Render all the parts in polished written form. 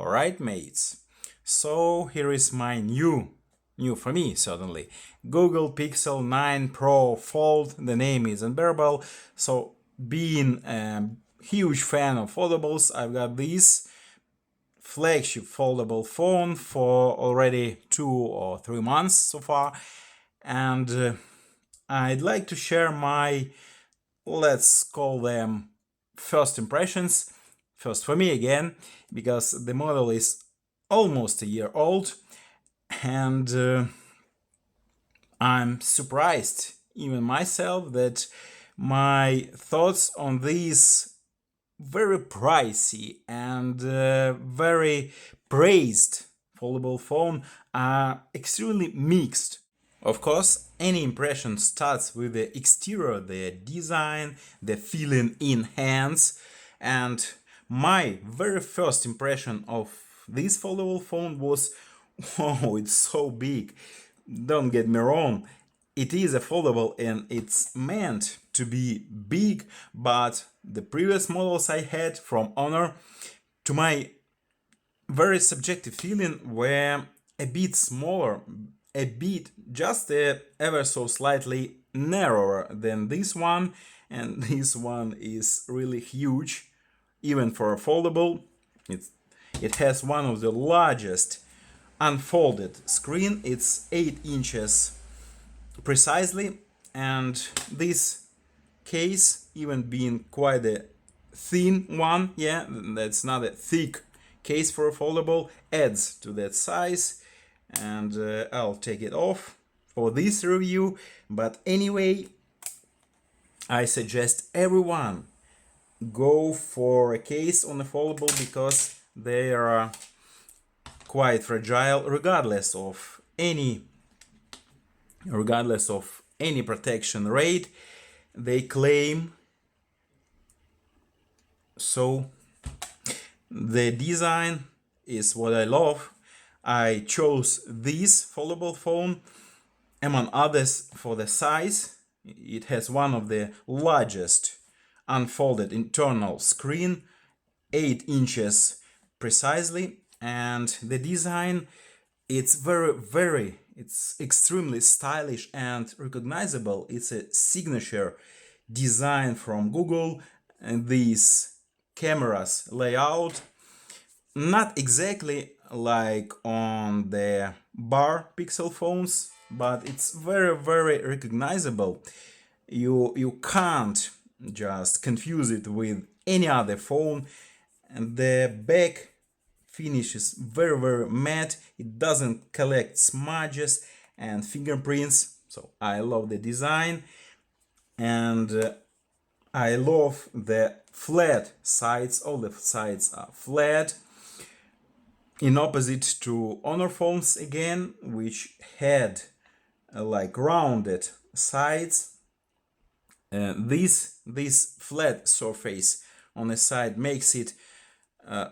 Alright, mates. So here is my new for me certainly, Google Pixel 9 Pro Fold. The name is unbearable. So being a huge fan of foldables, I've got this flagship foldable phone for already 2 or 3 months so far, and I'd like to share my, let's call them, first impressions. First for me again, because the model is almost a year old, and I'm surprised even myself that my thoughts on this very pricey and very praised foldable phone are extremely mixed. Of course, any impression starts with the exterior, the design, the feeling in hands, and my very first impression of this foldable phone was, oh, it's so big. Don't get me wrong, it is a foldable and it's meant to be big, but the previous models I had from Honor, to my very subjective feeling, were a bit smaller, a bit just ever so slightly narrower than this one, and this one is really huge, even for a foldable. It has one of the largest unfolded screen. It's 8 inches precisely, and this case, even being quite a thin one, yeah, that's not a thick case for a foldable, adds to that size, and I'll take it off for this review. But anyway, I suggest everyone go for a case on a foldable because they are quite fragile regardless of any protection rate they claim. So the design is what I love. I chose this foldable phone among others for the size. It has one of the largest unfolded internal screen, 8 inches precisely, and the design, it's it's extremely stylish and recognizable. It's a signature design from Google, and these cameras layout, not exactly like on the bar Pixel phones, but it's very recognizable. You can't just confuse it with any other phone, and the back finish is very matte. It doesn't collect smudges and fingerprints, so I love the design, and I love the flat sides. All the sides are flat, in opposite to Honor phones again, which had like rounded sides. This flat surface on the side makes it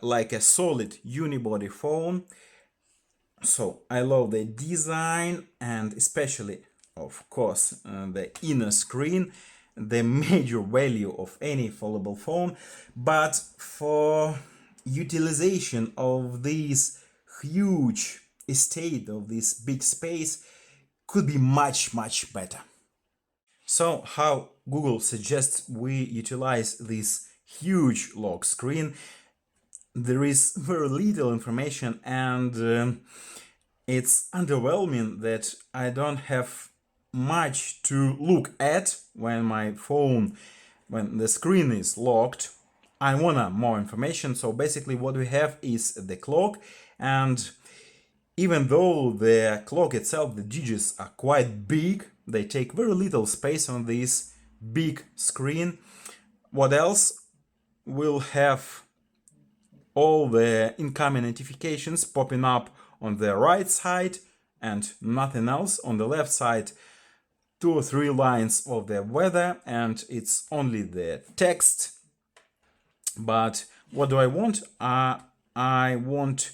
like a solid unibody phone. So I love the design, and especially, of course, the inner screen, the major value of any foldable phone. But for utilization of this huge estate, of this big space, could be much better. So how Google suggests we utilize this huge lock screen? There is very little information, and it's underwhelming that I don't have much to look at when the screen is locked. I want more information. So basically what we have is the clock, and even though the clock itself, the digits are quite big, they take very little space on this big screen. What else? We'll have all the incoming notifications popping up on the right side and nothing else. On the left side, 2 or 3 lines of the weather, and it's only the text. But what do I want? I want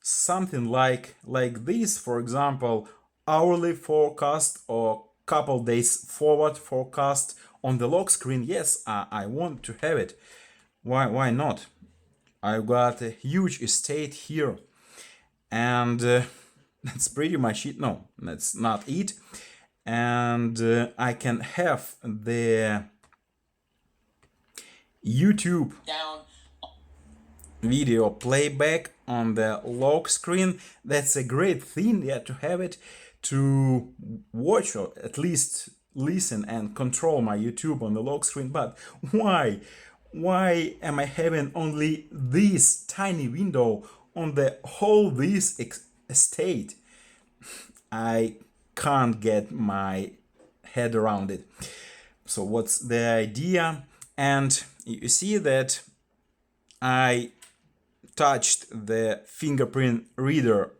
something like this, for example, hourly forecast or couple days forward forecast on the lock screen. Yes, I want to have it. Why not? I've got a huge estate here, and that's pretty much it. No, that's not it. And I can have the YouTube video playback on the lock screen. That's a great thing, yeah, to have it, to watch or at least listen and control my YouTube on the lock screen. But why am I having only this tiny window on the whole this estate? I can't get my head around it. So what's the idea? And you see that I touched the fingerprint reader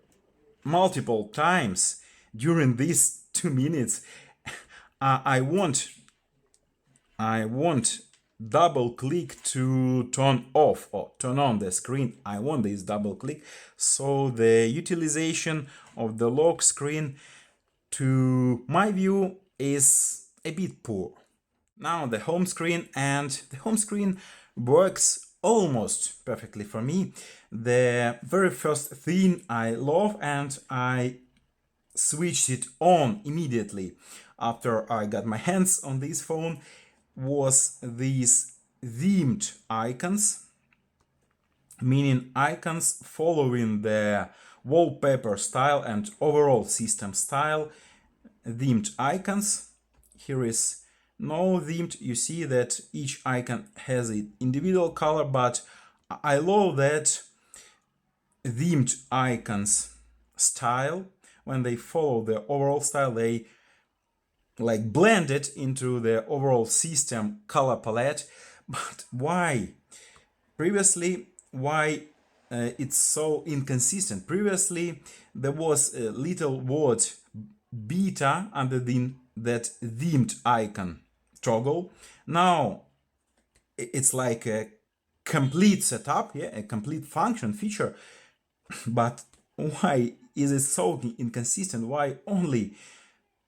multiple times during these 2 minutes. I won't double click to turn off or turn on the screen. I want this double click. So the utilization of the lock screen to my view is a bit poor. Now the home screen, and the home screen works almost perfectly for me. The very first thing I love, and I switched it on immediately after I got my hands on this phone, was these themed icons, meaning icons following the wallpaper style and overall system style. Themed icons. Here is no themed. You see that each icon has an individual color, but I love that themed icons style. When they follow the overall style, they like blend it into the overall system color palette. But why? Previously, why it's so inconsistent? Previously, there was a little word beta under that themed icon toggle. Now it's like a complete setup, yeah, a complete function feature. But why is it so inconsistent? Why only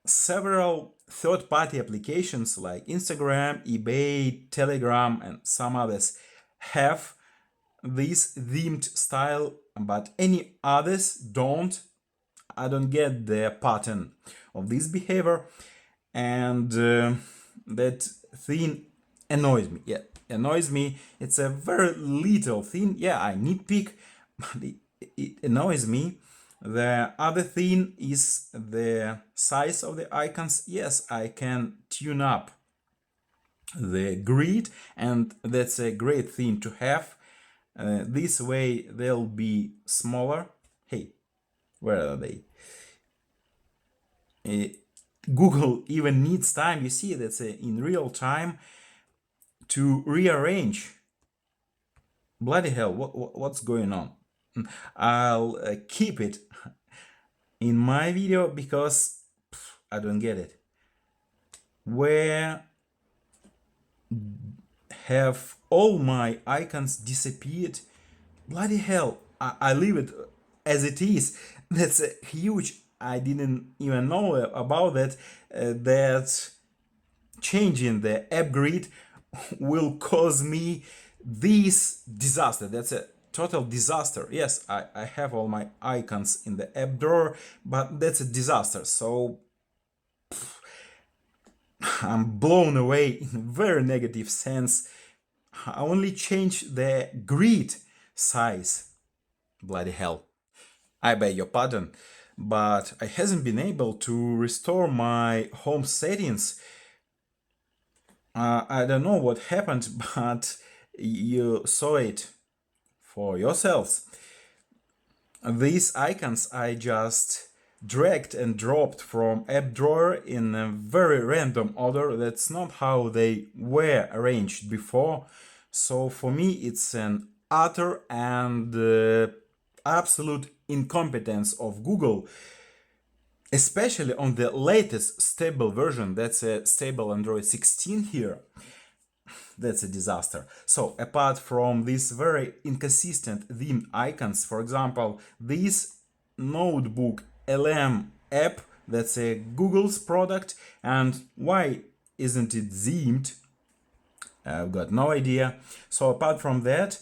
several third-party applications like Instagram, eBay, Telegram, and some others have this themed style, but any others don't? I don't get the pattern of this behavior, and that thing annoys me. Yeah, annoys me. It's a very little thing. Yeah, I nitpick, but it annoys me. The other thing is the size of the icons. Yes, I can tune up the grid, and that's a great thing to have. This way they'll be smaller. Hey, where are they? Google even needs time. You see, that's in real time to rearrange. Bloody hell, what's going on? I'll keep it in my video because I don't get it. Where have all my icons disappeared? Bloody hell, I leave it as it is. That's a huge, I didn't even know about that, that changing the app grid will cause me this disaster. That's a total disaster. Yes, I have all my icons in the app drawer, but that's a disaster. So I'm blown away in a very negative sense. I only changed the grid size. Bloody hell. I beg your pardon, but I hasn't been able to restore my home settings. I don't know what happened, but you saw it for yourselves. These icons I just dragged and dropped from app drawer in a very random order. That's not how they were arranged before. So for me it's an utter and absolute incompetence of Google, especially on the latest stable version. That's a stable Android 16 here. That's a disaster. So apart from these very inconsistent theme icons, for example, this notebook LM app, that's a Google's product, and why isn't it themed? I've got no idea. So apart from that,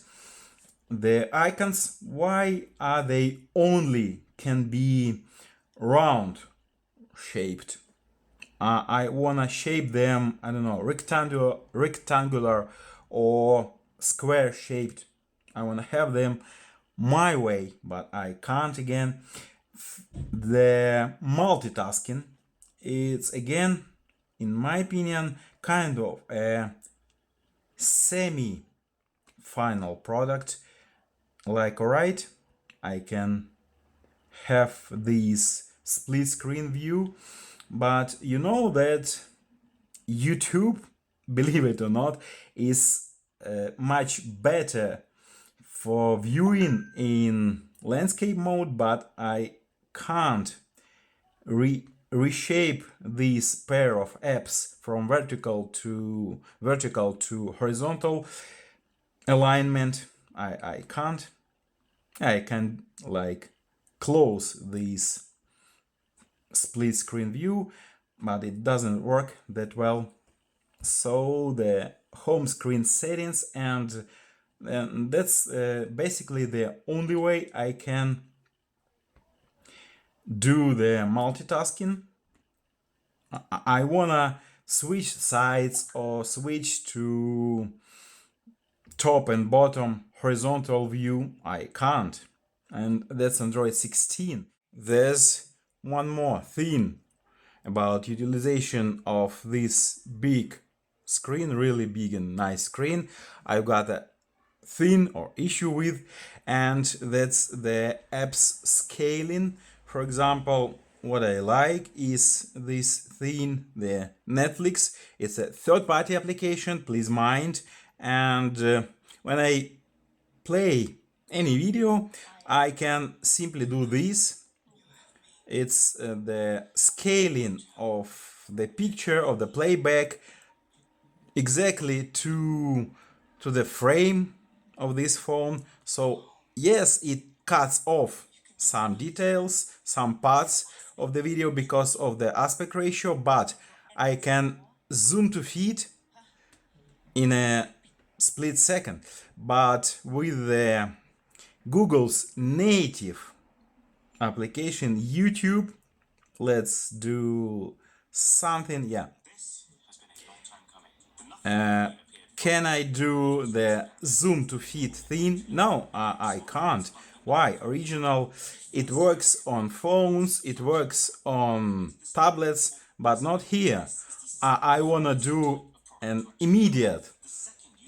the icons, why are they only can be round shaped? I wanna shape them, I don't know, rectangular or square shaped. I wanna have them my way, but I can't again. The multitasking, it's again, in my opinion, kind of a semi final product. Like, alright, I can have this split screen view, but you know that YouTube, believe it or not, is much better for viewing in landscape mode, but I can't reshape this pair of apps from vertical to horizontal alignment. I can't. I can like close this split screen view, but it doesn't work that well. So the home screen settings, and that's basically the only way I can do the multitasking. I wanna switch sides or switch to top and bottom horizontal view. I can't, and that's Android 16. There's one more thing about utilization of this big screen, really big and nice screen, I've got a thing or issue with, and that's the apps scaling. For example, what I like is this thing, the Netflix. It's a third-party application, please mind, and when I play any video, I can simply do this. It's the scaling of the picture of the playback exactly to the frame of this phone. So yes, it cuts off some details, some parts of the video because of the aspect ratio, but I can zoom to fit in a split second. But with the Google's native application YouTube, let's do something. Yeah, can I do the zoom to fit thing? No, I can't. Why? Original, it works on phones, it works on tablets, but not here. I wanna do an immediate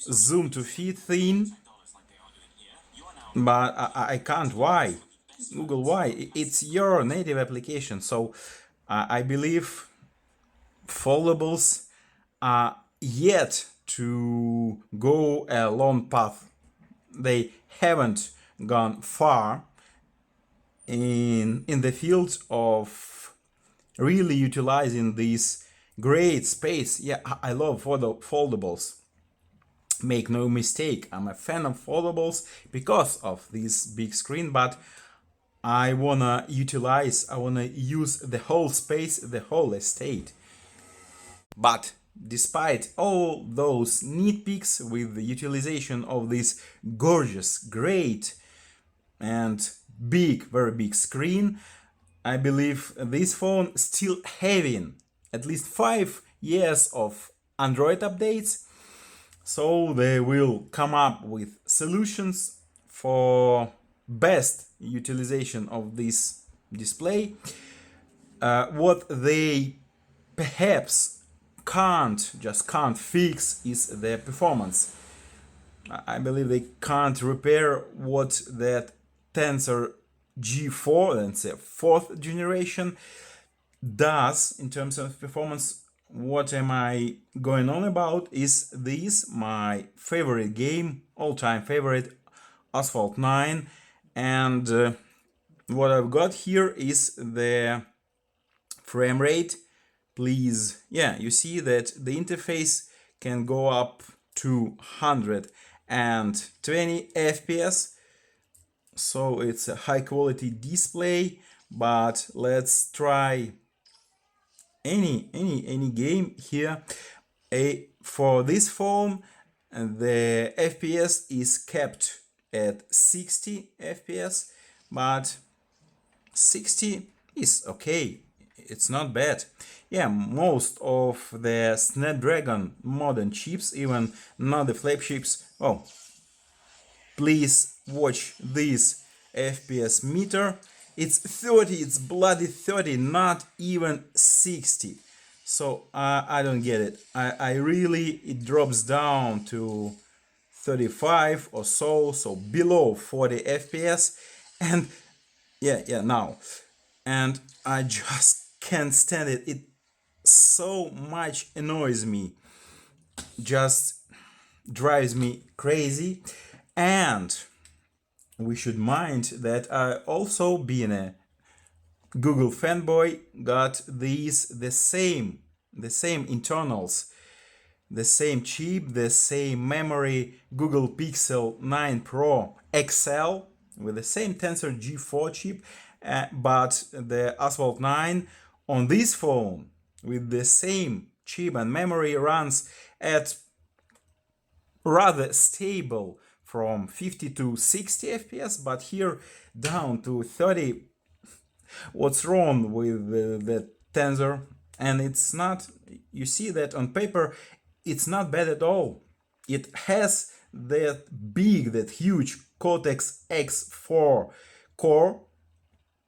zoom to fit thing, but I can't. Why? Google, why? It's your native application. So I believe foldables are yet to go a long path. They haven't gone far in the field of really utilizing this great space. Yeah, I love foldables. Make no mistake, I'm a fan of foldables because of this big screen, but I wanna use the whole space, the whole estate. But despite all those nitpicks with the utilization of this gorgeous, great and big, very big screen, I believe this phone still having at least 5 years of Android updates. So they will come up with solutions for best utilization of this display. What they perhaps can't fix is the performance. I believe they can't repair what that Tensor G4, that's a fourth generation, does in terms of performance. What am I going on about is this, my favorite game, all-time favorite, Asphalt 9, and what I've got here is the frame rate. Please, yeah, you see that the interface can go up to 120 FPS, so it's a high quality display. But let's try any game here. For this phone, the FPS is kept at 60 FPS, but 60 is okay. It's not bad. Yeah, most of the Snapdragon modern chips, even not the flagships. Oh, please watch this FPS meter. It's 30, it's bloody 30, not even 60. So I don't get it. I really, it drops down to 35 or so, so below 40 FPS. And yeah, now. And I just can't stand it. It so much annoys me, just drives me crazy. And we should mind that I also, being a Google fanboy, got these the same internals, the same chip, the same memory, Google Pixel 9 Pro XL with the same Tensor G4 chip, but the Asphalt 9 on this phone with the same chip and memory runs at rather stable from 50 to 60 FPS, but here down to 30. What's wrong with the Tensor? And it's not, you see that on paper, it's not bad at all. It has that huge Cortex X4 core,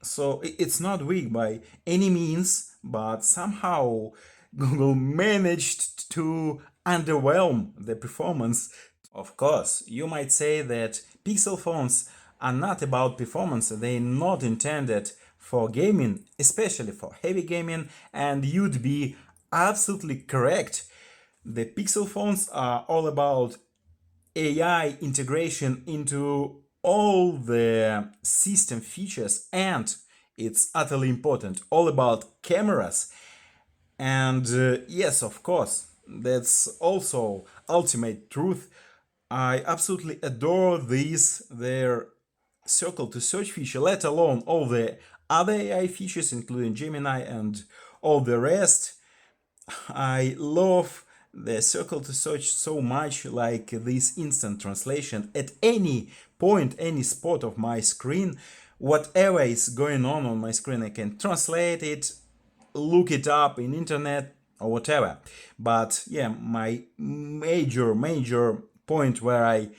so it's not weak by any means, but somehow Google managed to underwhelm the performance. Of course, you might say that Pixel phones are not about performance, they're not intended for gaming, especially for heavy gaming, and you'd be absolutely correct. The Pixel phones are all about AI integration into all the system features, and it's utterly important, all about cameras. And yes, of course, that's also ultimate truth. I absolutely adore their circle to search feature, let alone all the other AI features, including Gemini and all the rest. I love the circle to search so much, like this instant translation at any point, any spot of my screen. Whatever is going on my screen, I can translate it, look it up in internet or whatever. But yeah, my major point where I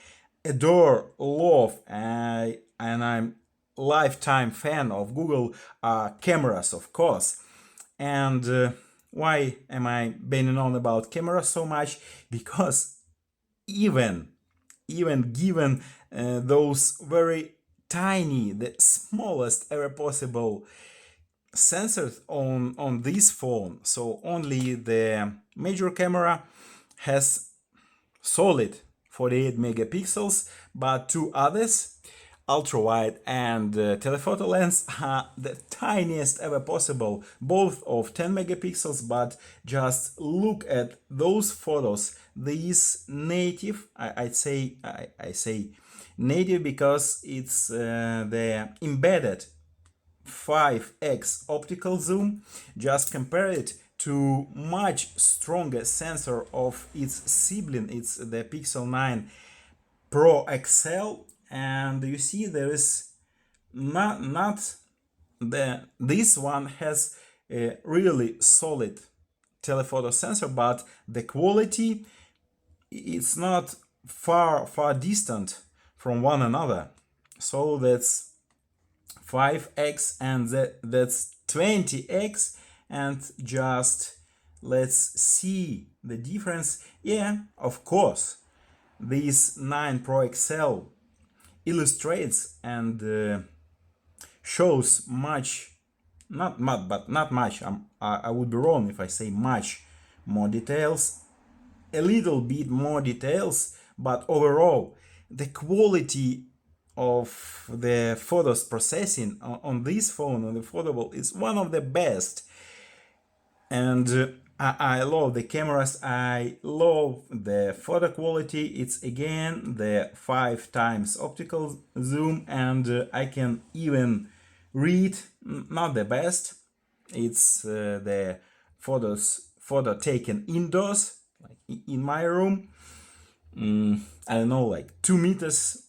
adore, love, and I'm lifetime fan of Google are cameras, of course. And why am I banging on about cameras so much? Because even given those very tiny, the smallest ever possible sensors on this phone, so only the major camera has solid 48 megapixels, but two others, ultra wide and telephoto lens, are the tiniest ever possible, both of 10 megapixels. But just look at those photos. These native, I say native because it's the embedded 5x optical zoom. Just compare it to much stronger sensor of its sibling, it's the Pixel 9 Pro XL, and you see there is not this one has a really solid telephoto sensor, but the quality, it's not far distant from one another. So that's 5x and that's 20x, and just let's see the difference. Yeah, of course, this 9 Pro XL illustrates and shows much, not much, I would be wrong if I say much more details, a little bit more details, but overall the quality of the photos processing on this phone, on the foldable, is one of the best. And I love the cameras, I love the photo quality. It's again the 5 times optical zoom, and I can even read, not the best, it's the photo taken indoors, like in my room. I don't know, like 2 meters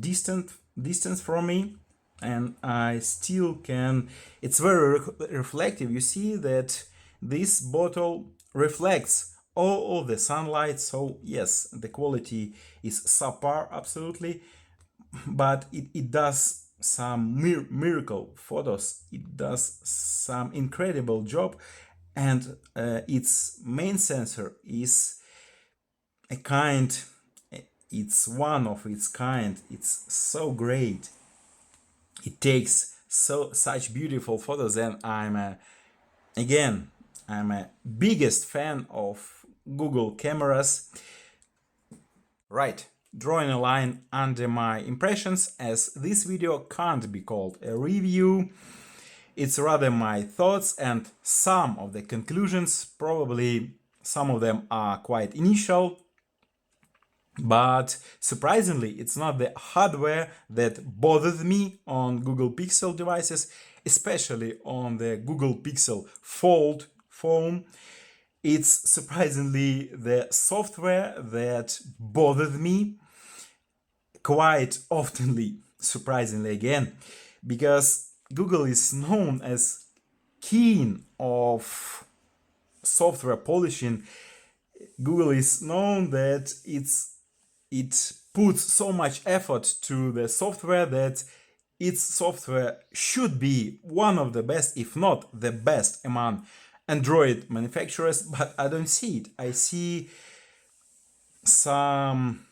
distance from me, and I still can. It's very reflective. You see that this bottle reflects all the sunlight, so yes, the quality is subpar absolutely, but it does some miracle photos. It does some incredible job, and its main sensor is a kind. It's one of its kind. It's so great. It takes such beautiful photos, and I'm a biggest fan of Google cameras. Right, drawing a line under my impressions, as this video can't be called a review. It's rather my thoughts and some of the conclusions. Probably some of them are quite initial, but surprisingly, it's not the hardware that bothers me on Google Pixel devices, especially on the Google Pixel Fold phone. It's surprisingly the software that bothers me quite oftenly, surprisingly again, because Google is known as keen of software polishing. Google is known that it puts so much effort to the software that its software should be one of the best, if not the best, among Android manufacturers, but I don't see it. I see some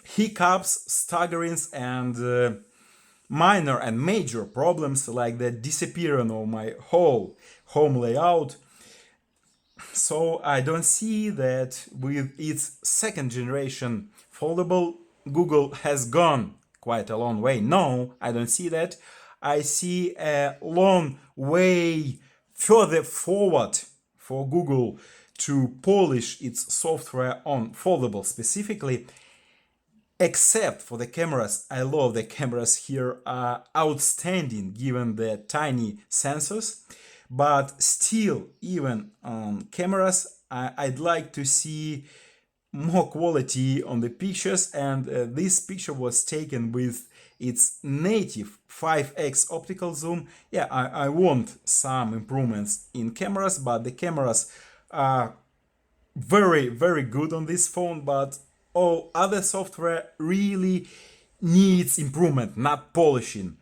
hiccups, staggerings, and minor and major problems like the disappearance of my whole home layout. So I don't see that with its second generation foldable, Google has gone quite a long way. No, I don't see that. I see a long way further forward for Google to polish its software on foldable specifically, except for the cameras. I love the cameras here, are outstanding given the tiny sensors, but still, even on cameras, I'd like to see more quality on the pictures, and this picture was taken with its native 5x optical zoom. Yeah, I want some improvements in cameras, but the cameras are very good on this phone, but all other software really needs improvement, not polishing,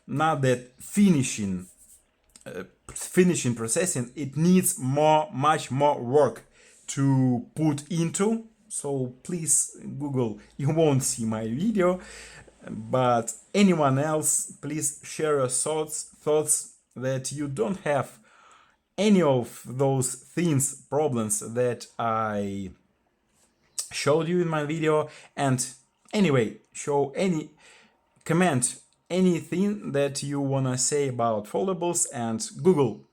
not that finishing processing. It needs much more work to put into. So please, Google, you won't see my video, but anyone else, please share your thoughts that you don't have any of those things, problems that I showed you in my video. And anyway, comment anything that you wanna say about foldables and Google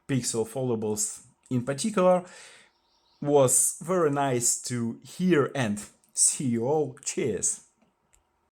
Pixel foldables in particular. Was very nice to hear, and see you all. Cheers.